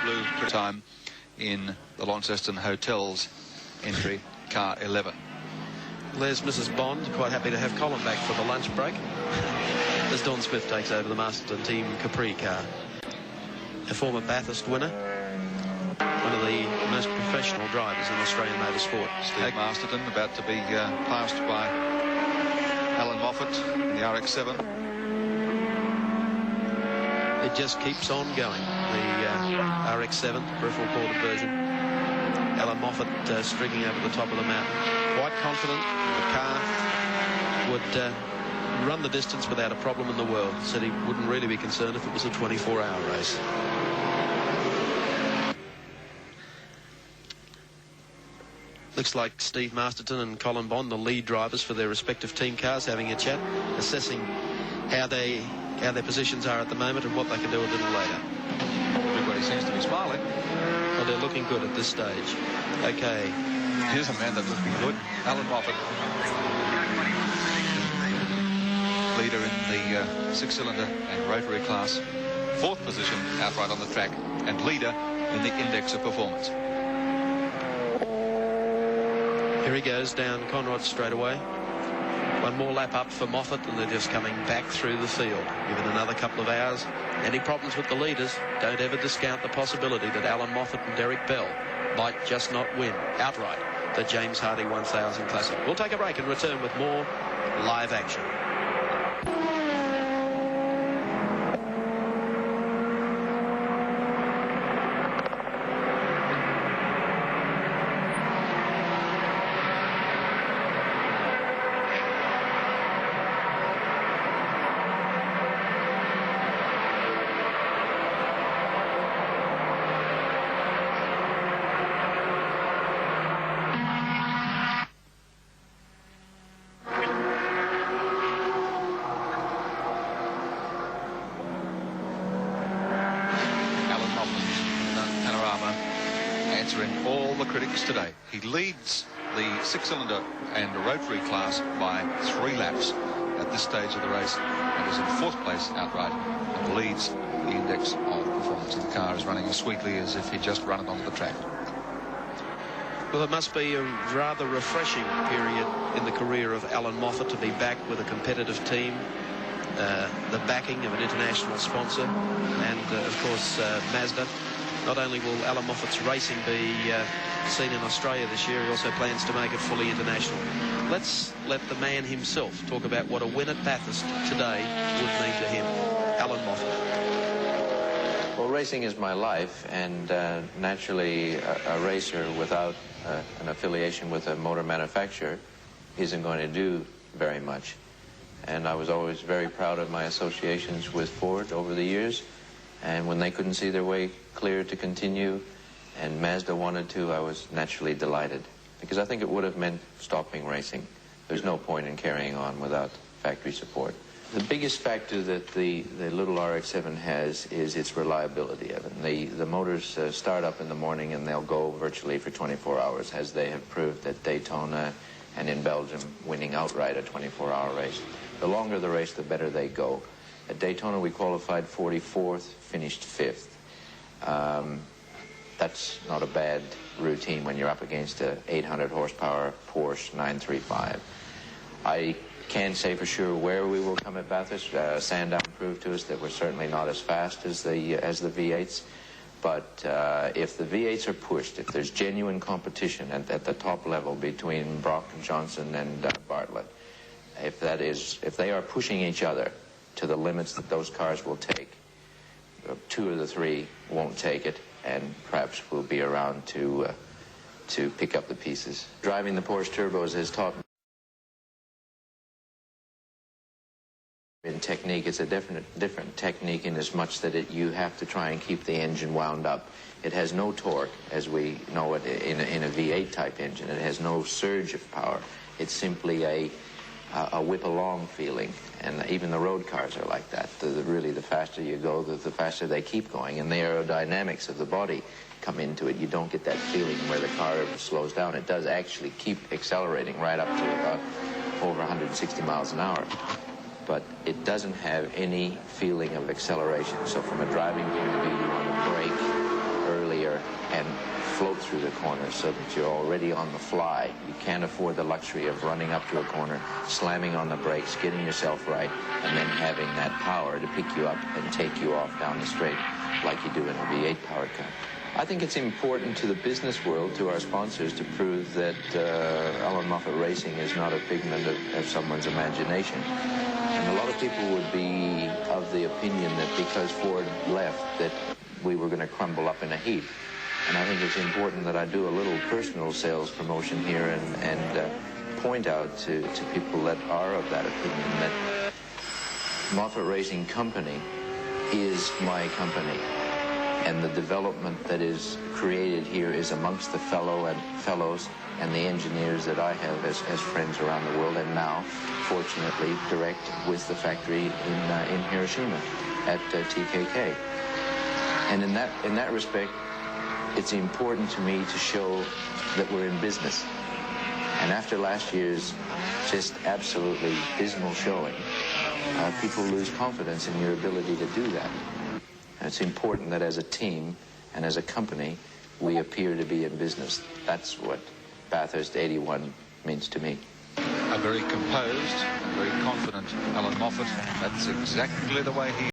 blue time in the Launceston Hotels entry, car 11. There's Mrs. Bond, quite happy to have Colin back for the lunch break as Don Smith takes over the Masterton Team Capri car. A former Bathurst winner, one of the most professional drivers in Australian motorsport. Steve Masterton about to be passed by Alan Moffat in the RX-7. It just keeps on going, the RX-7, peripheral corded version. Alan Moffat streaking over the top of the mountain, quite confident the car would run the distance without a problem in the world. Said he wouldn't really be concerned if it was a 24-hour race. Looks like Steve Masterton and Colin Bond, the lead drivers for their respective team cars, having a chat, assessing how their positions are at the moment and what they can do a little later. Everybody seems to be smiling. Well, they're looking good at this stage. Okay. Here's a man that's looking good, Alan Moffat. Leader in the six-cylinder and rotary class. Fourth position outright on the track, and leader in the index of performance. Here he goes down Conrod straight away. One more lap up for Moffat, and they're just coming back through the field. Given another couple of hours. Any problems with the leaders, don't ever discount the possibility that Alan Moffat and Derek Bell might just not win outright the James Hardy 1000 Classic. We'll take a break and return with more live action. All the critics today. He leads the six-cylinder and rotary class by 3 laps at this stage of the race, and is in 4th place outright and leads the index of performance. The car is running as sweetly as if he'd just run it onto the track. Well, it must be a rather refreshing period in the career of Alan Moffat to be back with a competitive team, the backing of an international sponsor, and of course Mazda. Not only will Alan Moffat's racing be seen in Australia this year, he also plans to make it fully international. Let's let the man himself talk about what a win at Bathurst today would mean to him. Alan Moffat. Well, racing is my life, and naturally a racer without an affiliation with a motor manufacturer isn't going to do very much. And I was always very proud of my associations with Ford over the years. And when they couldn't see their way clear to continue, and Mazda wanted to, I was naturally delighted. Because I think it would have meant stopping racing. There's no point in carrying on without factory support. The biggest factor that the little RX-7 has is its reliability, Evan. The motors start up in the morning and they'll go virtually for 24 hours, as they have proved at Daytona and in Belgium, winning outright a 24-hour race. The longer the race, the better they go. At Daytona, we qualified 44th, finished 5th. That's not a bad routine when you're up against a 800 horsepower Porsche 935. I can't say for sure where we will come at Bathurst. Sandown proved to us that we're certainly not as fast as the V8s. But if the V8s are pushed, if there's genuine competition at the top level between Brock, Johnson, and Bartlett, if they are pushing each other to the limits that those cars will take, 2 of the 3 won't take it, and perhaps we'll be around to pick up the pieces. Driving the Porsche turbos has taught me in technique. It's a different technique in as much that you have to try and keep the engine wound up. It has no torque as we know it in a V8 type engine. It has no surge of power. It's simply a whip along feeling, and even the road cars are like that. Really, the faster you go, the faster they keep going, and the aerodynamics of the body come into it. You don't get that feeling where the car slows down. It does actually keep accelerating right up to about over 160 miles an hour, but it doesn't have any feeling of acceleration. So from a driving point of view, you want to brake early through the corner so that you're already on the fly. You can't afford the luxury of running up to a corner, slamming on the brakes, getting yourself right, and then having that power to pick you up and take you off down the straight like you do in a V8 powered car. I think it's important to the business world, to our sponsors, to prove that Alan Moffat Racing is not a figment of someone's imagination. And a lot of people would be of the opinion that because Ford left, that we were going to crumble up in a heap. And I think it's important that I do a little personal sales promotion here and point out to people that are of that opinion that Moffat Racing Company is my company. And the development that is created here is amongst the fellows and the engineers that I have as friends around the world, and now, fortunately, direct with the factory in Hiroshima at TKK. And in that respect, it's important to me to show that we're in business. And after last year's just absolutely dismal showing, people lose confidence in your ability to do that. And it's important that as a team and as a company, we appear to be in business. That's what Bathurst 81 means to me. A very composed and very confident Alan Moffat. That's exactly the way he